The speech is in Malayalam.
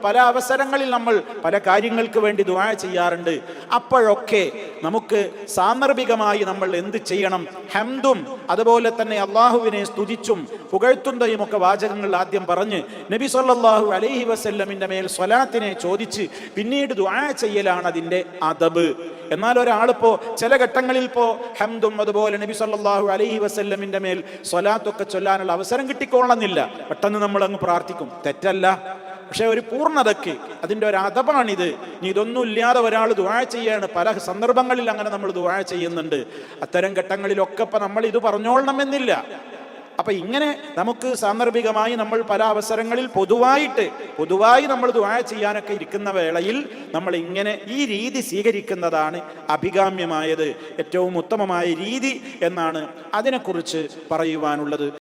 പല അവസരങ്ങളിൽ നമ്മൾ പല കാര്യങ്ങൾക്ക് വേണ്ടി ദുആ ചെയ്യാറുണ്ട്. അപ്പോഴൊക്കെ നമുക്ക് സാന്ദർഭികമായി നമ്മൾ എന്ത് ചെയ്യണം? ഹംദും അതുപോലെ തന്നെ അള്ളാഹുവിനെ സ്തുതിച്ചും പുകഴ്ത്തുന്നതും ഒക്കെ വാചകങ്ങൾ ആദ്യം പറഞ്ഞ് നബി സല്ലല്ലാഹു അലൈഹി വസല്ലമിന്റെ മേൽ സ്വലാത്തിനെ ചോദിച്ച് പിന്നീട് ദുആ ചെയ്യലാണ് അതിൻ്റെ അദബ്. എന്നാൽ ഒരാളിപ്പോ ചില ഘട്ടങ്ങളിൽ ഹംദും അതുപോലെ നബി സല്ലല്ലാഹു അലൈഹി വസല്ലമിന്റെ മേൽ സ്വലാത്തൊക്കെ ചൊല്ലാനുള്ള അവസരം കിട്ടിക്കൊള്ളണമെന്നില്ല. പെട്ടെന്ന് നമ്മൾ അങ്ങ് പ്രാർത്ഥിക്കും, തെറ്റല്ല. പക്ഷെ ഒരു പൂർണ്ണതയ്ക്ക് അതിൻ്റെ ഒരു അദബാണിത്. ഇനി ഇതൊന്നും ഇല്ലാതെ ഒരാൾ ദുആ ചെയ്യാണ്. പല സന്ദർഭങ്ങളിൽ അങ്ങനെ നമ്മൾ ദുആ ചെയ്യുന്നുണ്ട്. അത്തരം ഘട്ടങ്ങളിലൊക്കെ ഇപ്പം നമ്മൾ ഇത് പറഞ്ഞോളണമെന്നില്ല. അപ്പൊ ഇങ്ങനെ നമുക്ക് സാന്ദർഭികമായി നമ്മൾ പല അവസരങ്ങളിൽ പൊതുവായി നമ്മൾ ദുആ ചെയ്യാനൊക്കെ ഇരിക്കുന്ന വേളയിൽ നമ്മൾ ഇങ്ങനെ ഈ രീതി സ്വീകരിക്കുന്നതാണ് അഭികാമ്യമായത്, ഏറ്റവും ഉത്തമമായ രീതി എന്നാണ് അതിനെക്കുറിച്ച് പറയുവാനുള്ളത്.